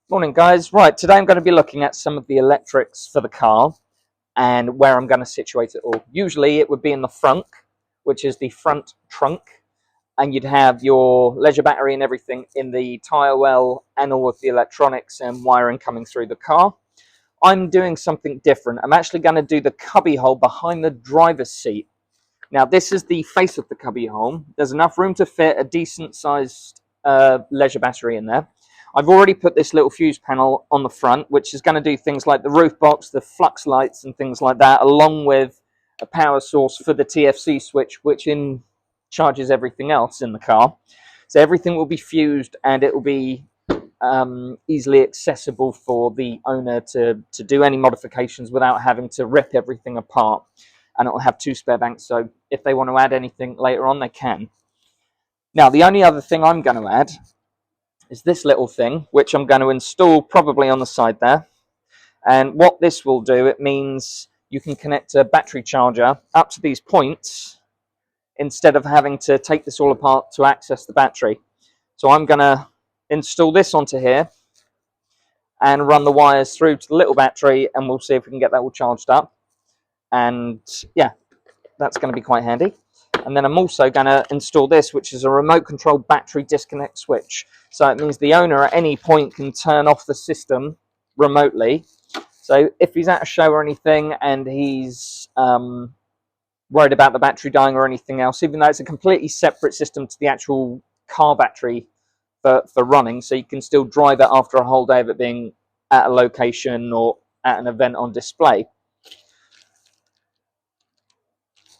Morning guys. Right, today I'm going to be looking at some of the electrics for the car and where I'm going to situate it all. Usually it would be in the front, which is the front trunk, and you'd have your leisure battery and everything in the tyre well and all of the electronics and wiring coming through the car. I'm doing something different. I'm actually going to do the cubby hole behind the driver's seat. Now this is the face of the cubby hole. There's enough room to fit a decent sized leisure battery in there. I've already put this little fuse panel on the front, which is going to do things like the roof box, the flux lights and things like that, along with a power source for the TFC switch, which charges everything else in the car. So everything will be fused and it will be easily accessible for the owner to do any modifications without having to rip everything apart. And it will have two spare banks, so if they want to add anything later on, they can. Now, the only other thing I'm going to add is this little thing, which I'm going to install probably on the side there. And what this will do, it means you can connect a battery charger up to these points instead of having to take this all apart to access the battery. So I'm going to install this onto here and run the wires through to the little battery, and we'll see if we can get that all charged up. And yeah, that's going to be quite handy. And then I'm also going to install this, which is a remote control battery disconnect switch. So it means the owner at any point can turn off the system remotely. So if he's at a show or anything and he's worried about the battery dying or anything else, even though it's a completely separate system to the actual car battery for running, so you can still drive it after a whole day of it being at a location or at an event on display.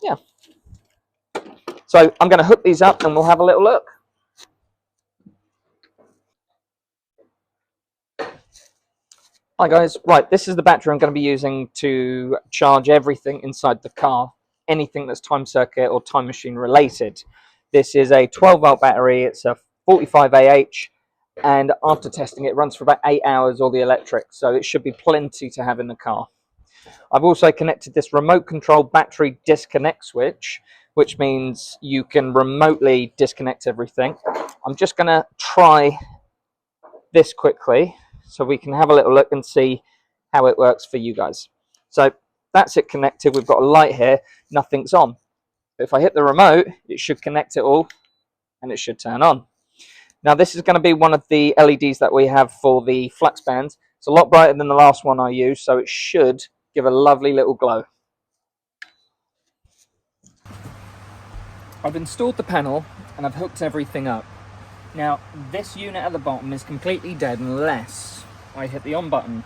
Yeah. So I'm going to hook these up and we'll have a little look. Hi guys, right, this is the battery I'm going to be using to charge everything inside the car, anything that's time circuit or time machine related. This is a 12 volt battery, it's a 45 AH, and after testing it runs for about 8 hours all the electric, so it should be plenty to have in the car. I've also connected this remote control battery disconnect switch, which means you can remotely disconnect everything. I'm just going to try this quickly so we can have a little look and see how it works for you guys. So that's it connected. We've got a light here, nothing's on. If I hit the remote, it should connect it all and it should turn on. Now this is going to be one of the LEDs that we have for the flux bands. It's a lot brighter than the last one I used, so it should give a lovely little glow. I've installed the panel and I've hooked everything up. Now this unit at the bottom is completely dead unless I hit the on button.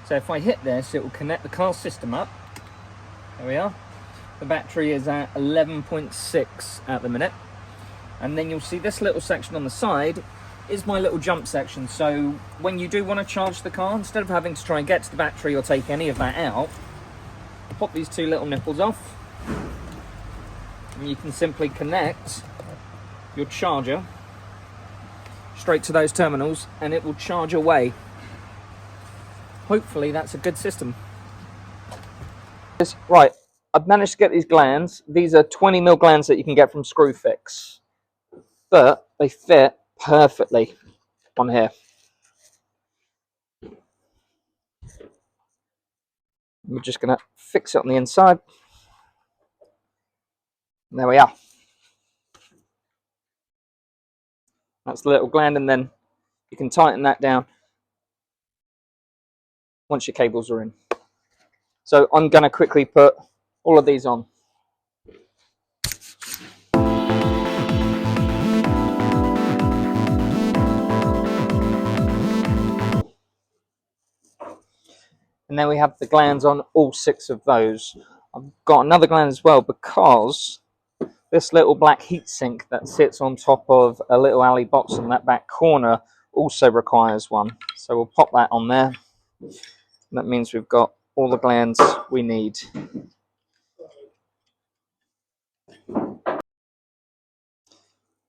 So if I hit this, it will connect the car system up. There we are. The battery is at 11.6 at the minute. And then you'll see this little section on the side is my little jump section. So when you do want to charge the car, instead of having to try and get to the battery or take any of that out, pop these two little nipples off. And you can simply connect your charger straight to those terminals and it will charge away. Hopefully that's a good system. Right, I've managed to get these glands. These are 20mm glands that you can get from Screwfix, but they fit perfectly on here. We're just going to fix it on the inside. And there we are. That's the little gland, and then you can tighten that down once your cables are in. So I'm going to quickly put all of these on. And then we have the glands on all 6 of those. I've got another gland as well because this little black heatsink that sits on top of a little alley box in that back corner also requires one. So we'll pop that on there. That means we've got all the glands we need.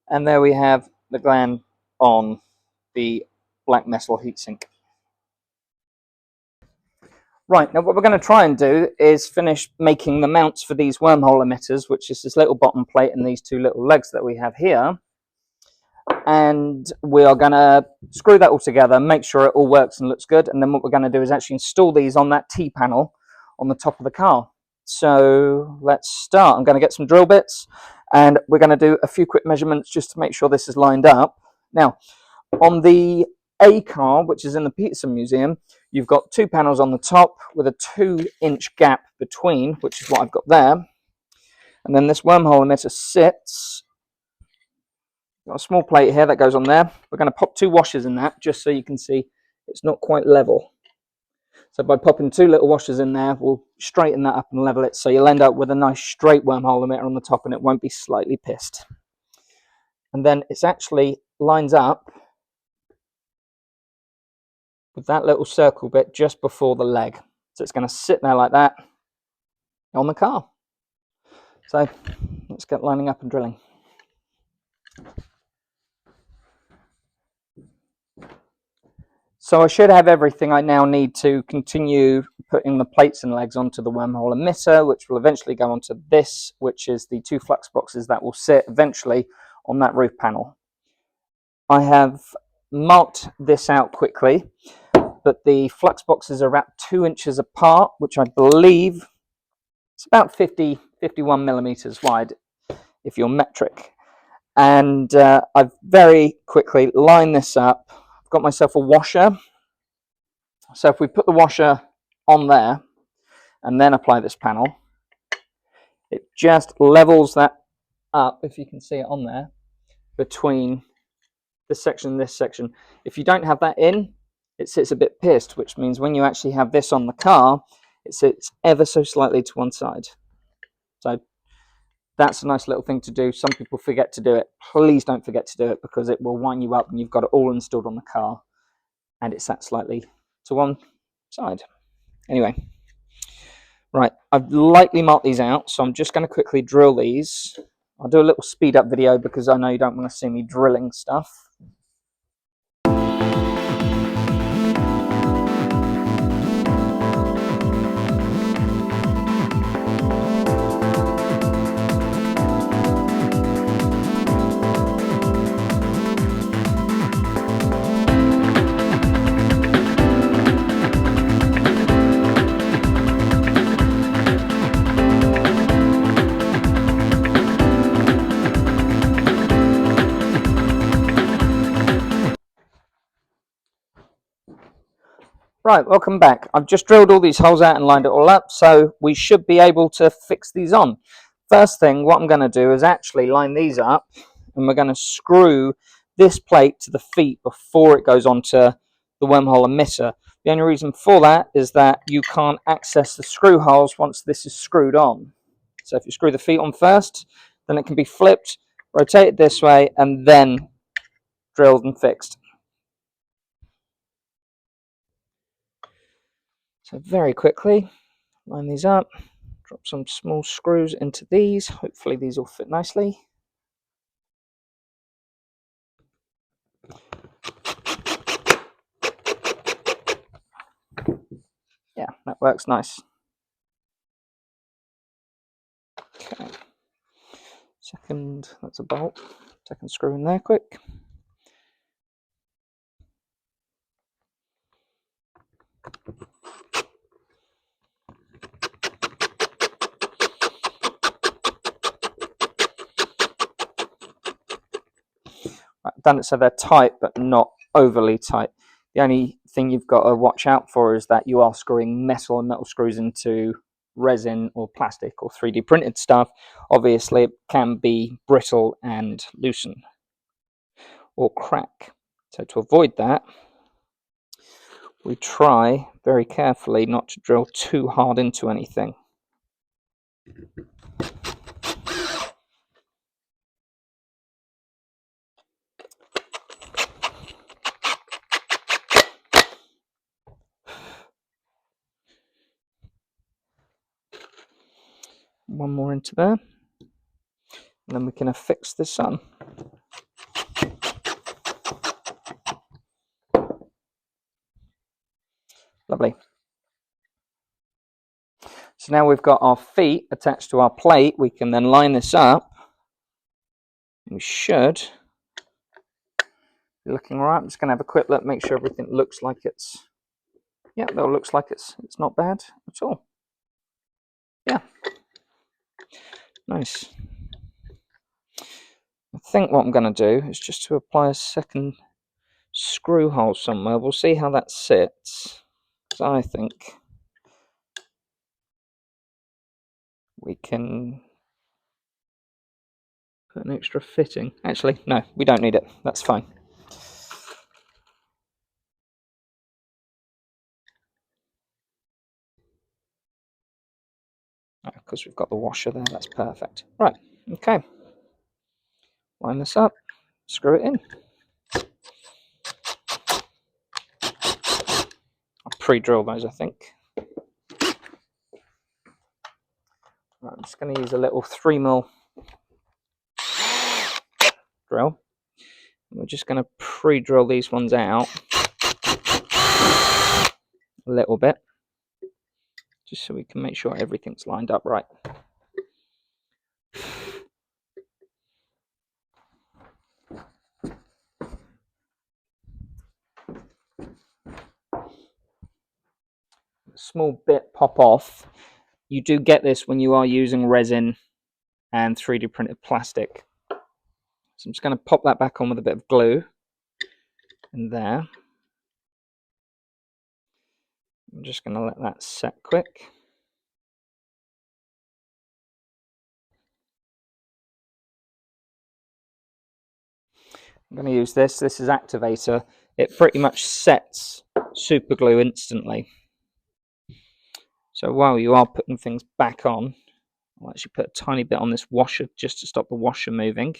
And there we have the gland on the black metal heatsink. Right, now what we're going to try and do is finish making the mounts for these wormhole emitters, which is this little bottom plate and these 2 little legs that we have here. and we are going to screw that all together, make sure it all works and looks good, and then what we're going to do is actually install these on that T-panel on the top of the car. So let's start. I'm going to get some drill bits, and we're going to do a few quick measurements just to make sure this is lined up. Now, on the A car, which is in the Peterson Museum, you've got two panels on the top with a 2-inch gap between, which is what I've got there. And then this wormhole emitter sits. Got a small plate here that goes on there. We're going to pop 2 washers in that just so you can see it's not quite level. So by popping 2 little washers in there, we'll straighten that up and level it, so you'll end up with a nice straight wormhole emitter on the top and it won't be slightly pissed. And then it actually lines up with that little circle bit just before the leg. So it's going to sit there like that on the car. So let's get lining up and drilling. So I should have everything I now need to continue putting the plates and legs onto the wormhole emitter, which will eventually go onto this, which is the 2 flux boxes that will sit eventually on that roof panel. I have marked this out quickly, but the flux boxes are about 2 inches apart, which I believe is about 51 millimeters wide if you're metric. And I've very quickly lined this up. I've got myself a washer. So if we put the washer on there and then apply this panel, it just levels that up, if you can see it on there, between this section and this section. If you don't have that in, it sits a bit pissed, which means when you actually have this on the car, it sits ever so slightly to one side. So that's a nice little thing to do. Some people forget to do it. Please don't forget to do it, because it will wind you up and you've got it all installed on the car and it sat slightly to one side. Anyway, right, I've lightly marked these out, so I'm just going to quickly drill these. I'll do a little speed up video because I know you don't want to see me drilling stuff. Right, welcome back. I've just drilled all these holes out and lined it all up, so we should be able to fix these on. First thing, what I'm going to do is actually line these up, and we're going to screw this plate to the feet before it goes onto the wormhole emitter. The only reason for that is that you can't access the screw holes once this is screwed on. So if you screw the feet on first, then it can be flipped, rotated this way, and then drilled and fixed. So very quickly, line these up, drop some small screws into these. Hopefully these will fit nicely. Yeah, that works nice. Okay. Second, that's a bolt. Second screw in there quick. I've done it so they're tight, but not overly tight. The only thing you've got to watch out for is that you are screwing metal and metal screws into resin or plastic or 3D printed stuff. Obviously, it can be brittle and loosen or crack. So to avoid that, we try very carefully not to drill too hard into anything. One more into there, and then we can affix this on. Lovely. So now we've got our feet attached to our plate. We can then line this up. We should You're looking all right. I'm just going to have a quick look, make sure everything looks like it's, yeah, that looks like it's not bad at all. Yeah, nice. I think what I'm going to do is just to apply a second screw hole somewhere. We'll see how that sits. So I think we can put an extra fitting. Actually, no, we don't need it. That's fine. Because we've got the washer there, that's perfect. Right, okay. Line this up, screw it in. I'll pre-drill those, I think. Right, I'm just going to use a little 3mm drill. We're just going to pre-drill these ones out a little bit, just so we can make sure everything's lined up right. Small bit pop off. You do get this when you are using resin and 3D printed plastic. So I'm just going to pop that back on with a bit of glue in there. I'm just going to let that set quick. I'm going to use this. This is activator. It pretty much sets super glue instantly. So while you are putting things back on, I'll actually put a tiny bit on this washer just to stop the washer moving.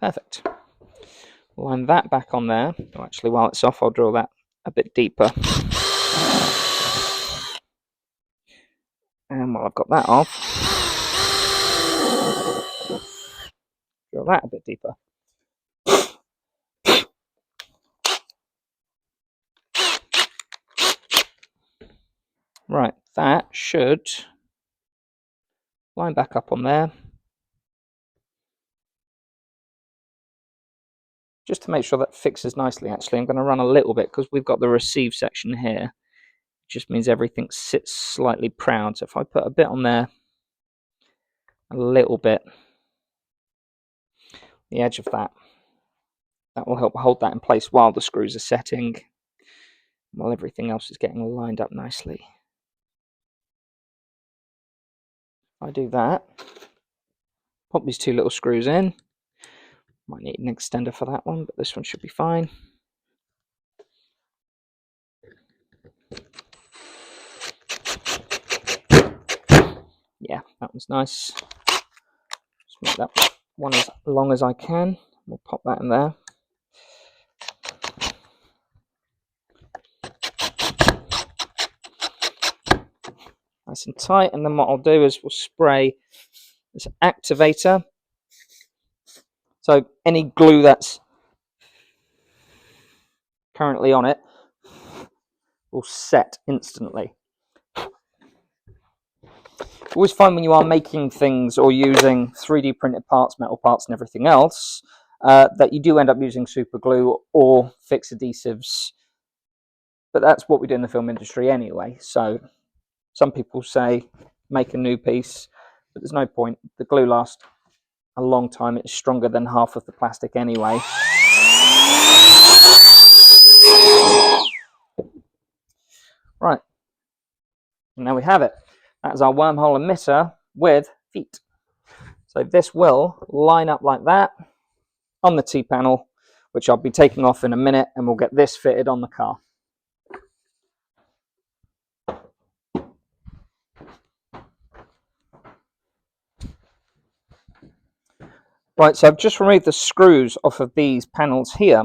Perfect. Line that back on there. Oh, actually, while it's off, I'll drill that a bit deeper. And while I've got that off, drill that a bit deeper. Right, that should line back up on there. Just to make sure that fixes nicely, actually, I'm going to run a little bit because we've got the receive section here. It just means everything sits slightly proud. So if I put a bit on there, a little bit, the edge of that will help hold that in place while the screws are setting, while everything else is getting lined up nicely. I do that, pop these two little screws in. Might need an extender for that one, but this one should be fine. Yeah, that one's nice. Just make that one as long as I can. We'll pop that in there. Nice and tight, and then what I'll do is we'll spray this activator. So any glue that's currently on it will set instantly. Always find when you are making things or using 3D printed parts, metal parts and everything else, that you do end up using super glue or fix adhesives. But that's what we do in the film industry anyway. So some people say make a new piece, but there's no point. The glue lasts a long time. It's stronger than half of the plastic anyway. Right, and now we have it. That is our wormhole emitter with feet. So this will line up like that on the T-panel, which I'll be taking off in a minute, and we'll get this fitted on the car. Right, so I've just removed the screws off of these panels here,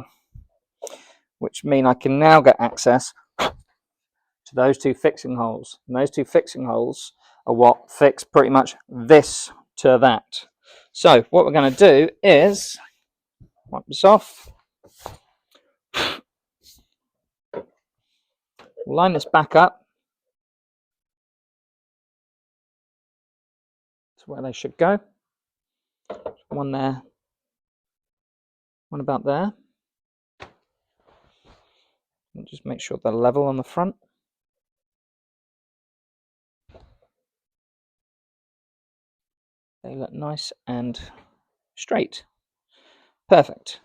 which mean I can now get access to those two fixing holes. And those two fixing holes are what fix pretty much this to that. So what we're going to do is wipe this off, line this back up, That's where they should go. One there, one about there. And just make sure they're level on the front. They look nice and straight. Perfect.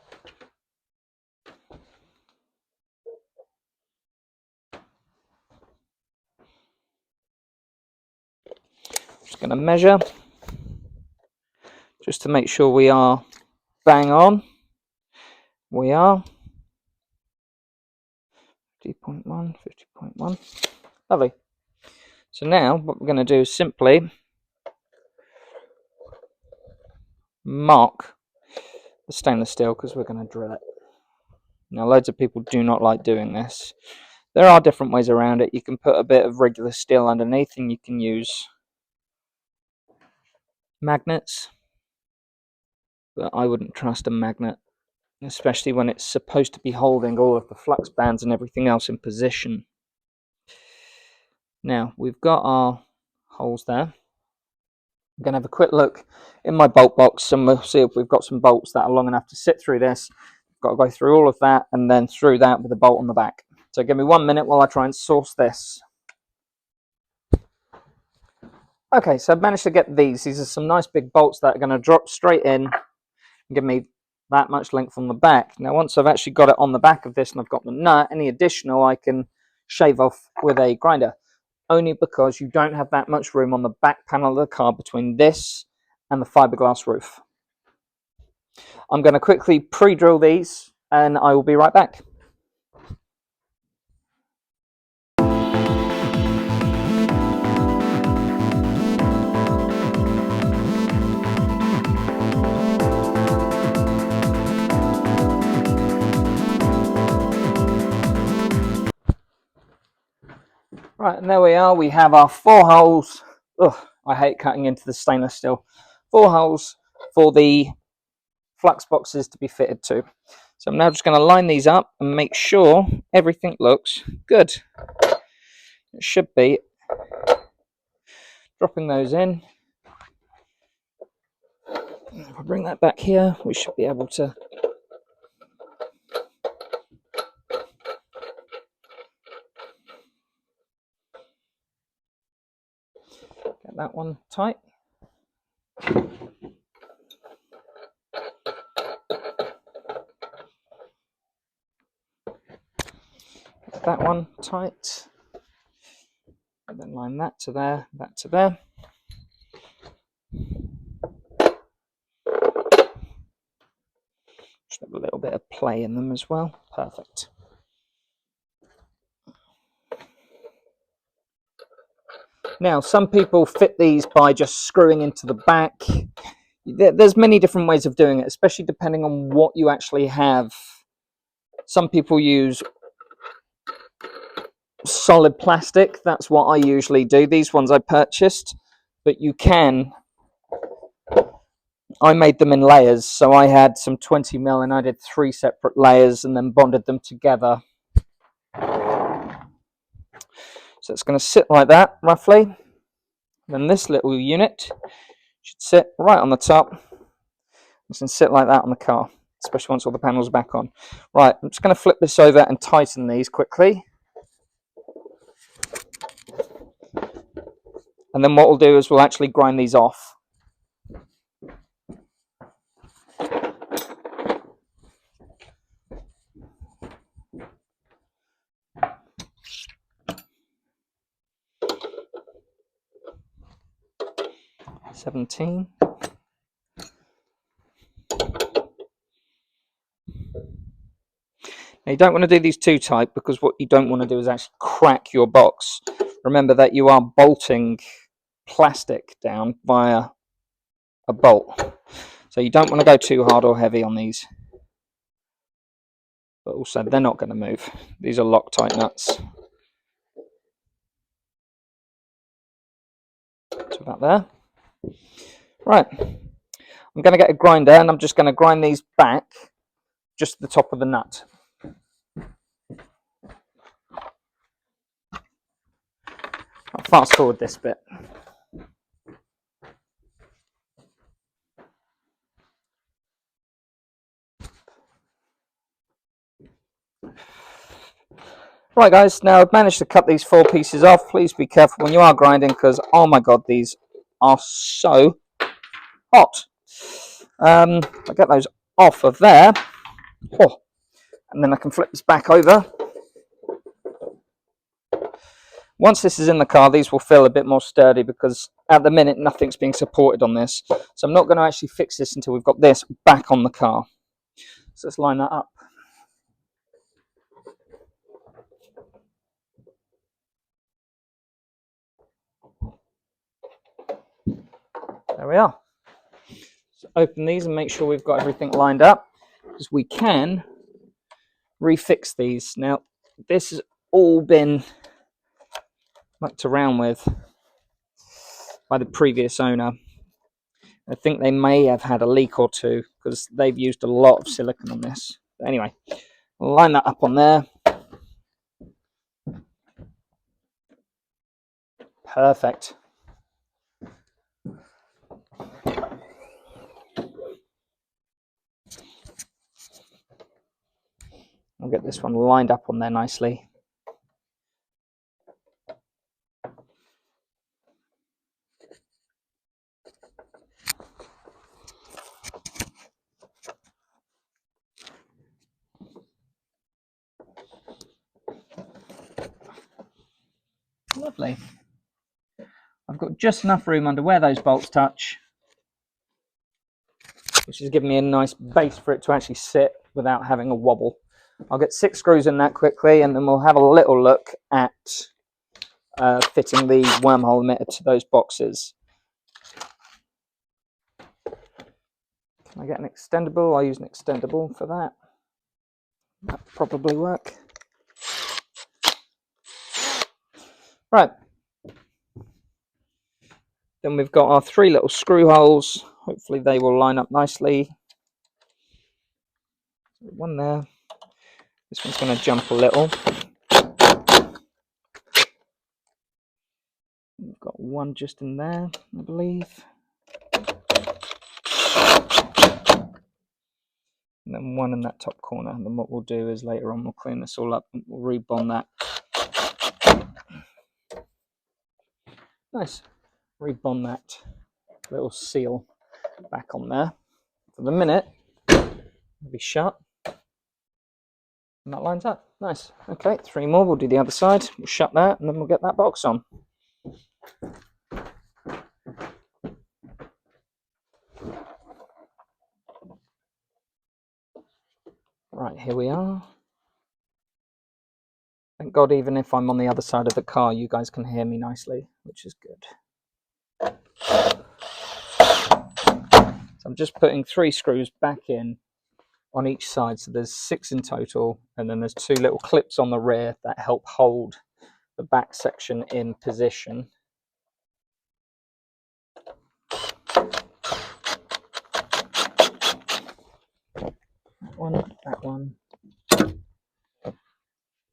Just going to measure just to make sure we are bang on. We are 50.1, 50.1. Lovely. So now what we're going to do is simply mark the stainless steel because we're going to drill it. Now loads of people do not like doing this. There are different ways around it. You can put a bit of regular steel underneath and you can use magnets, but I wouldn't trust a magnet, especially when it's supposed to be holding all of the flux bands and everything else in position. Now we've got our holes there. I'm going to have a quick look in my bolt box and we'll see if we've got some bolts that are long enough to sit through this. I've got to go through all of that and then through that with a bolt on the back. So give me 1 minute while I try and source this. Okay, so I've managed to get these. These are some nice big bolts that are going to drop straight in and give me that much length on the back. Now once I've actually got it on the back of this and I've got the nut, any additional I can shave off with a grinder. Only because you don't have that much room on the back panel of the car between this and the fiberglass roof. I'm going to quickly pre-drill these and I will be right back. Right, and there we are. We have our 4 holes. Ugh, I hate cutting into the stainless steel. 4 holes for the flux boxes to be fitted to. So I'm now just going to line these up and make sure everything looks good. It should be. Dropping those in. If I bring that back here, we should be able to get that one tight. Get that one tight. And then line that to there, that to there. Just have a little bit of play in them as well. Perfect. Now, some people fit these by just screwing into the back. There's many different ways of doing it, especially depending on what you actually have. Some people use solid plastic. That's what I usually do. These ones I purchased, but you can. I made them in layers, so I had some 20mm and I did 3 separate layers and then bonded them together. So it's going to sit like that, roughly. Then this little unit should sit right on the top. It's going to sit like that on the car, especially once all the panels are back on. Right, I'm just going to flip this over and tighten these quickly. And then what we'll do is we'll actually grind these off. $17. Now you don't want to do these too tight because what you don't want to do is actually crack your box. Remember that you are bolting plastic down via a bolt. So you don't want to go too hard or heavy on these. But also they're not going to move. These are Loctite nuts. So about there. Right. I'm going to get a grinder and I'm just going to grind these back just the top of the nut. I'll fast forward this bit. Right guys, now I've managed to cut these 4 pieces off. Please be careful when you are grinding because, oh my god, these are so hot. I get those off of there. Oh, and then I can flip this back over. Once this is in the car, these will feel a bit more sturdy because at the minute nothing's being supported on this. So I'm not going to actually fix this until we've got this back on the car. So let's line that up. There we are. So open these and make sure we've got everything lined up, because we can refix these. Now, this has all been mucked around with by the previous owner. I think they may have had a leak or two because they've used a lot of silicone on this. But anyway, I'll line that up on there. Perfect. I'll get this one lined up on there nicely. Lovely. I've got just enough room under where those bolts touch, which is giving me a nice base for it to actually sit without having a wobble. I'll get 6 screws in that quickly, and then we'll have a little look at fitting the wormhole emitter to those boxes. Can I get an extendable? I'll use an extendable for that. That'll probably work. Right. Then we've got our 3 little screw holes. Hopefully they will line up nicely. One there. This one's going to jump a little. We've got one just in there, I believe. And then one in that top corner. And then what we'll do is later on we'll clean this all up and we'll rebond that. Nice. Rebond that little seal back on there. For the minute, it'll be shut. And that lines up. Nice. Okay, 3 more. We'll do the other side. We'll shut that and then we'll get that box on. Right, here we are. Thank God, even if I'm on the other side of the car, you guys can hear me nicely, which is good. So I'm just putting 3 screws back in on each side. So there's 6 in total, and then there's 2 little clips on the rear that help hold the back section in position. That one.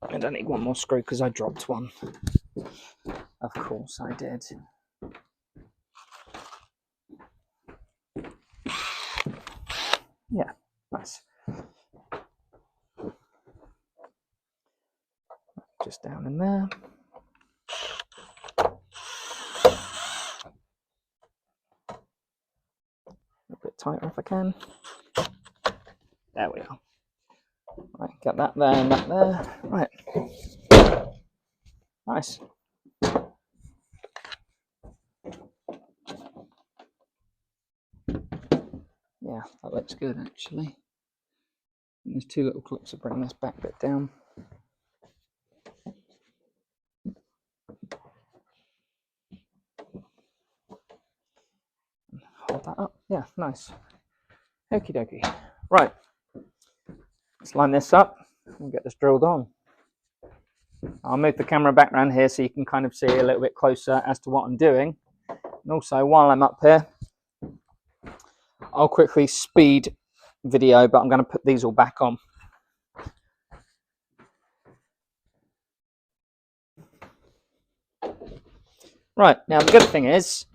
I don't need one more screw because I dropped one. Of course I did. Yeah, nice. Just down in there. A bit tighter if I can. There we are. Right, get that there and that there. Right. Nice. Yeah, that looks good actually. And there's 2 little clips to bring this back bit down. Hold that up. Yeah, nice. Okie dokie. Right. Let's line this up and get this drilled on. I'll move the camera back around here so you can kind of see a little bit closer as to what I'm doing. And also, while I'm up here, I'll quickly speed video, but I'm going to put these all back on. Right, now the good thing is,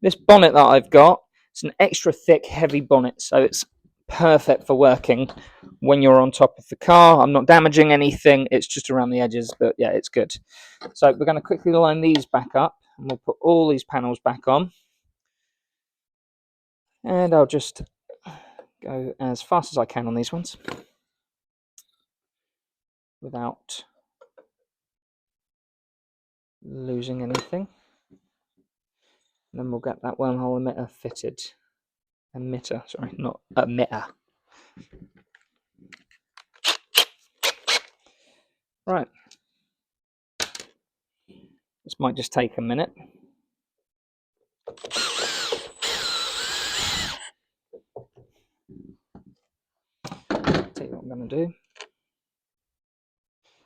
this bonnet that I've got, it's an extra thick, heavy bonnet, so it's perfect for working when you're on top of the car. I'm not damaging anything, it's just around the edges, but yeah, it's good. So we're going to quickly line these back up, and we'll put all these panels back on. And I'll just go as fast as I can on these ones without losing anything. And then we'll get that wormhole emitter fitted. Emitter, sorry, not emitter. Right. This might just take a minute. I'll tell you what I'm going to do.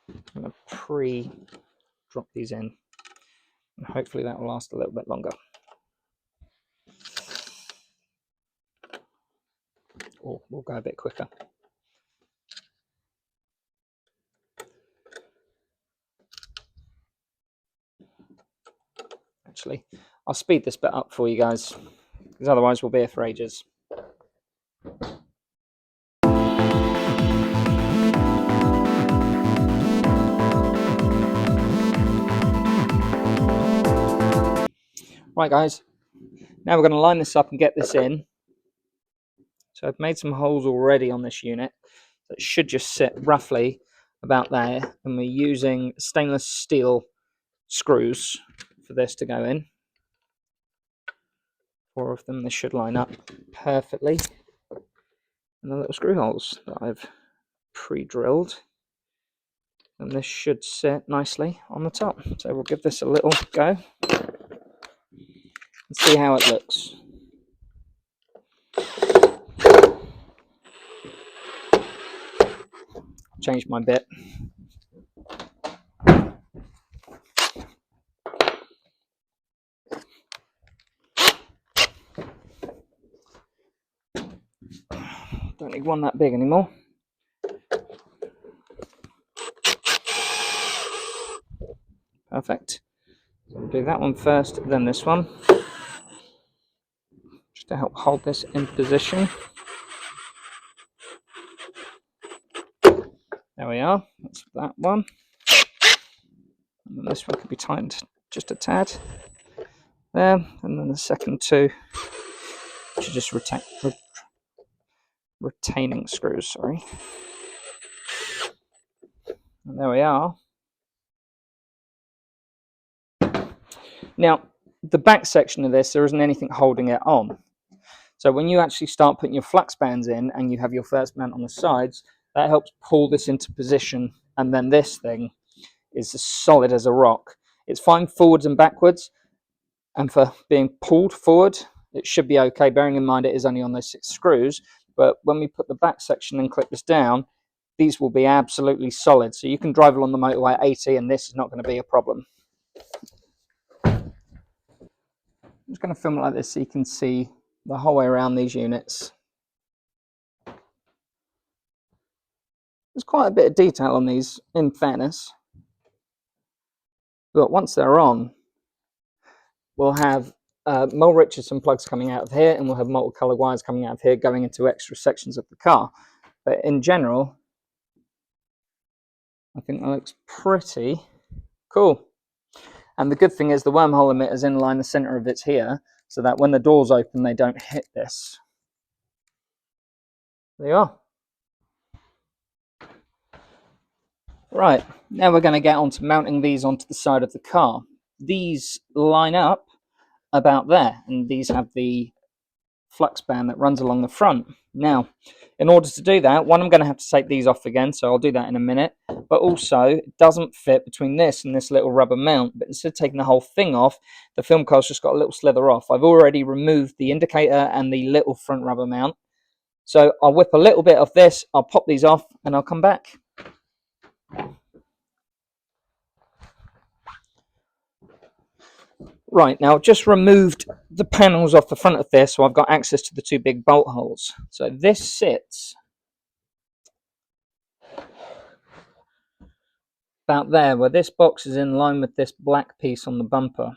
I'm going to pre-drop these in, and hopefully that will last a little bit longer. Or we'll go a bit quicker. Actually, I'll speed this bit up for you guys, because otherwise we'll be here for ages. Right guys, now we're going to line this up and get this in. So I've made some holes already on this unit. It should just sit roughly about there, and we're using stainless steel screws for this to go in. 4 of them, this should line up perfectly. And the little screw holes that I've pre-drilled, and this should sit nicely on the top. So we'll give this a little go and see how it looks. Change my bit. Don't need one that big anymore. Perfect. So we'll do that one first, then this one, just to help hold this in position. There we are. That's that one. And then this one could be tightened just a tad there, and then the second two should just retaining screws, sorry. And there we are. Now, the back section of this, there isn't anything holding it on. So when you actually start putting your flux bands in and you have your first mount on the sides, that helps pull this into position, and then this thing is as solid as a rock. It's fine forwards and backwards, and for being pulled forward, it should be okay, bearing in mind it is only on those 6 screws. But when we put the back section and clip this down, these will be absolutely solid. So you can drive along the motorway at 80 and this is not going to be a problem. I'm just going to film it like this so you can see the whole way around these units. There's quite a bit of detail on these, in fairness. But once they're on, we'll have Mole Richardson plugs coming out of here, and we'll have multicolored wires coming out of here going into extra sections of the car. But in general, I think that looks pretty cool. And the good thing is the wormhole emitter's in line the center of it's here, so that when the doors open, they don't hit this. There you are. Right, now we're going to get on to mounting these onto the side of the car. These line up about there, and these have the flux band that runs along the front. Now, in order to do that, one, I'm going to have to take these off again, so I'll do that in a minute. But also, it doesn't fit between this and this little rubber mount. But instead of taking the whole thing off, the film car's just got a little slither off. I've already removed the indicator and the little front rubber mount. So I'll whip a little bit of this, I'll pop these off, and I'll come back. Right, now I've just removed the panels off the front of this, so I've got access to the 2 big bolt holes. So this sits about there, where this box is in line with this black piece on the bumper.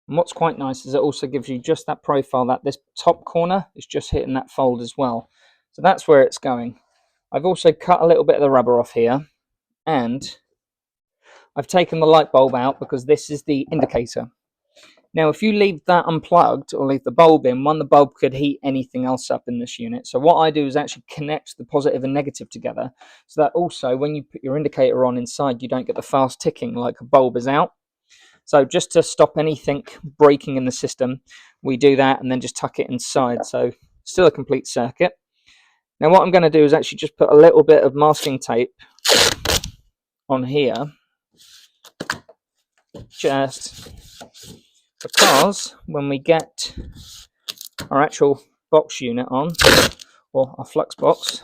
And what's quite nice is it also gives you just that profile that this top corner is just hitting that fold as well. So that's where it's going. I've also cut a little bit of the rubber off here, and I've taken the light bulb out because this is the indicator. Now, if you leave that unplugged or leave the bulb in, the bulb could heat anything else up in this unit. So what I do is actually connect the positive and negative together, so that also when you put your indicator on inside, you don't get the fast ticking like a bulb is out. So just to stop anything breaking in the system, we do that and then just tuck it inside. So still a complete circuit. Now what I'm going to do is actually just put a little bit of masking tape on here, just because when we get our actual box unit on, or our flux box,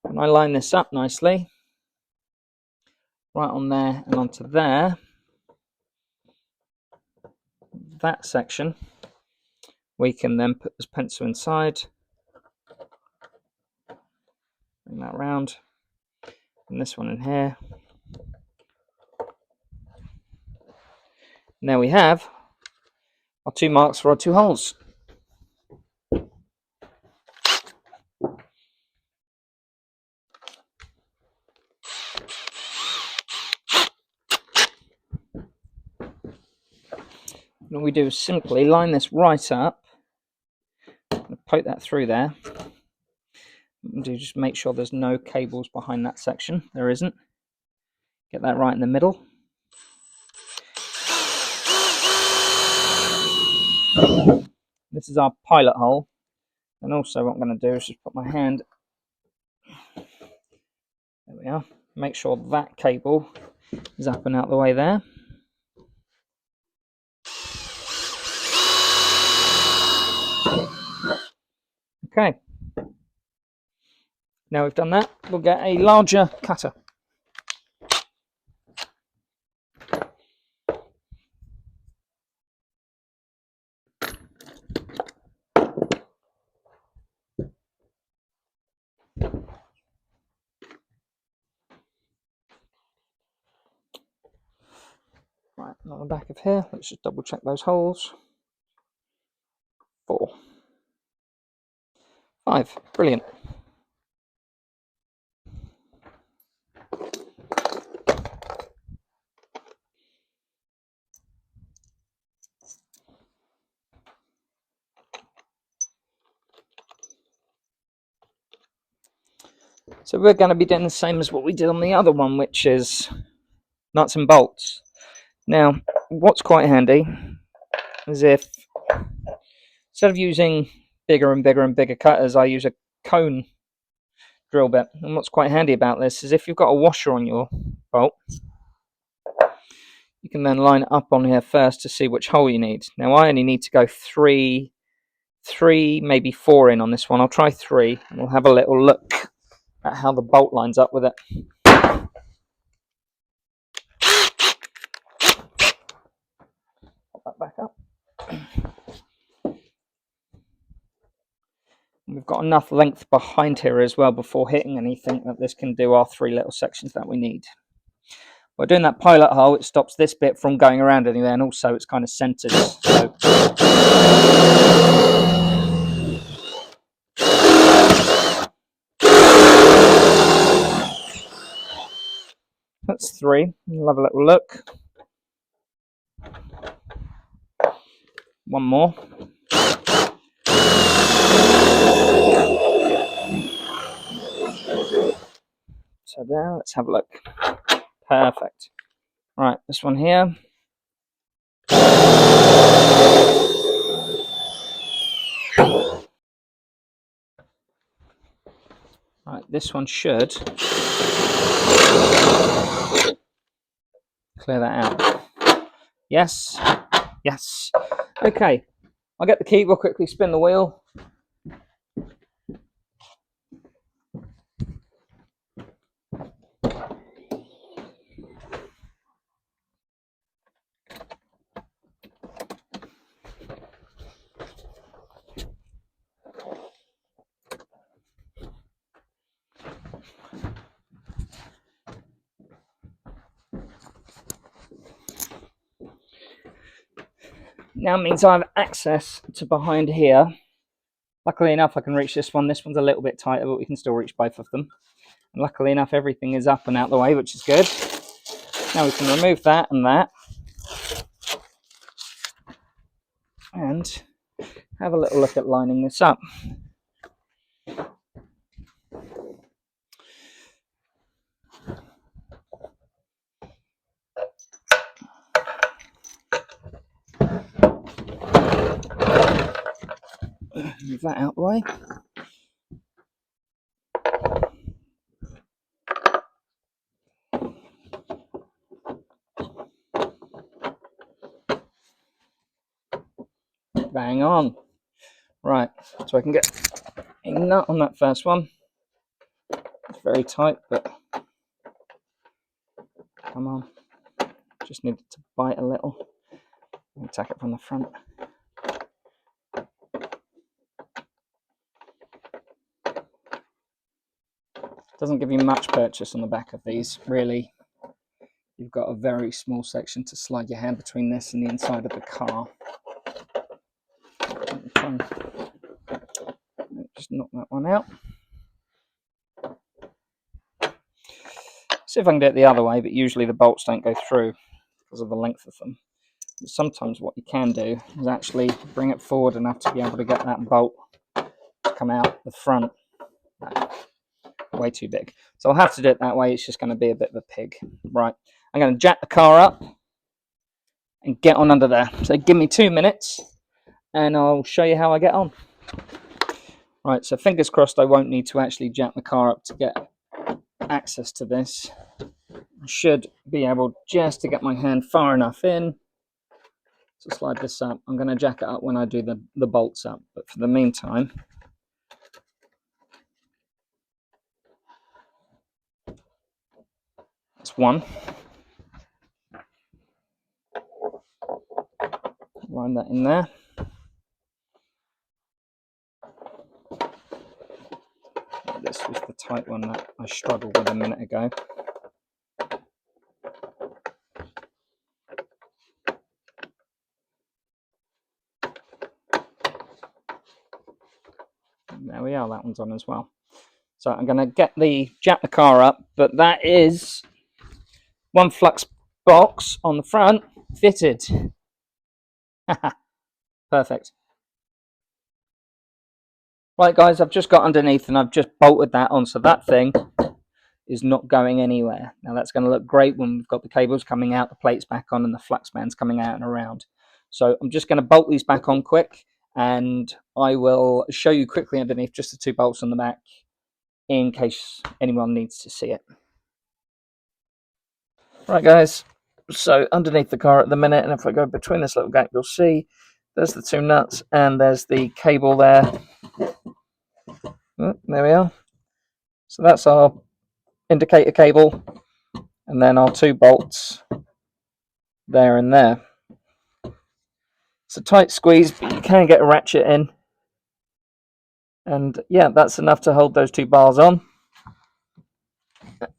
when I line this up nicely, right on there and onto there, that section, we can then put this pencil inside, bring that round, and this one in here. And there we have our 2 marks for our 2 holes. And what we do is simply line this right up, poke that through there, and just make sure there's no cables behind that section. There isn't. Get that right in the middle. This is our pilot hole. And also what I'm going to do is just put my hand, there we are, make sure that cable is up and out the way there. Okay, now we've done that, we'll get a larger cutter. Right, on the back of here, let's just double check those holes. 4, 5, brilliant. So we're going to be doing the same as what we did on the other one, which is nuts and bolts. Now, what's quite handy is if, instead of using bigger and bigger and bigger cutters, I use a cone drill bit. And what's quite handy about this is if you've got a washer on your bolt, you can then line it up on here first to see which hole you need. Now I only need to go 3, maybe 4 in on this one. I'll try 3 and we'll have a little look at how the bolt lines up with it. Pop that back up. And we've got enough length behind here as well before hitting anything that this can do our 3 little sections that we need. By doing that pilot hole, it stops this bit from going around anywhere, and also it's kind of centered. So that's 3. We'll have a little look. 1 more. So there, let's have a look. Perfect. Right, this one here. Right, this one should clear that out. Yes, yes. Okay, I'll get the key, we'll quickly spin the wheel. Now means I have access to behind here. Luckily enough, I can reach this one. This one's a little bit tighter, but we can still reach both of them. And luckily enough, everything is up and out the way, which is good. Now we can remove that and that. And have a little look at lining this up. Move that out the way. Bang on. Right, so I can get a nut on that first one. It's very tight, but come on. Just need to bite a little. Tack it from the front. Doesn't give you much purchase on the back of these, really. You've got a very small section to slide your hand between this and the inside of the car. Just knock that one out. See if I can do it the other way, but usually the bolts don't go through because of the length of them. But sometimes what you can do is actually bring it forward enough to be able to get that bolt to come out the front. No, way too big. So I'll have to do it that way. It's just going to be a bit of a pig. Right, I'm going to jack the car up and get on under there. So give me 2 minutes and I'll show you how I get on. Right, so fingers crossed I won't need to actually jack the car up to get access to this. I should be able just to get my hand far enough in to slide this up. I'm going to jack it up when I do the bolts up, but for the meantime, that's one. Line that in there. This was the tight one that I struggled with a minute ago. And there we are, that one's on as well. So I'm going to jack the car up, but that is one flux box on the front fitted. Perfect. Right guys, I've just got underneath and I've just bolted that on, so that thing is not going anywhere. Now that's going to look great when we've got the cables coming out, the plates back on, and the flux bands coming out and around. So I'm just going to bolt these back on quick, and I will show you quickly underneath just the 2 bolts on the back in case anyone needs to see it. Right guys, so underneath the car at the minute, and if I go between this little gap, you'll see there's the 2 nuts and there's the cable there. Oh, there we are. So that's our indicator cable, and then our 2 bolts there and there. It's a tight squeeze, but you can get a ratchet in, and yeah, that's enough to hold those 2 bars on.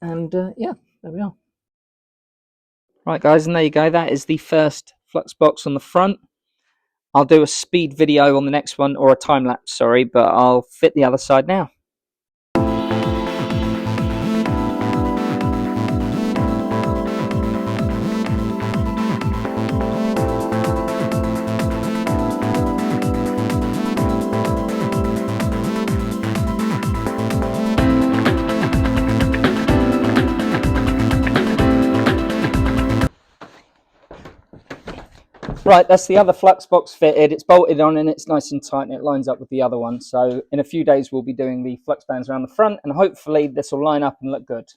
And yeah, there we are. Right guys, and there you go, that is the first flux box on the front. I'll do a speed video on the next one, or a time lapse, sorry, but I'll fit the other side now. Right, that's the other flux box fitted. It's bolted on and it's nice and tight and it lines up with the other one. So in a few days we'll be doing the flux bands around the front, and hopefully this will line up and look good.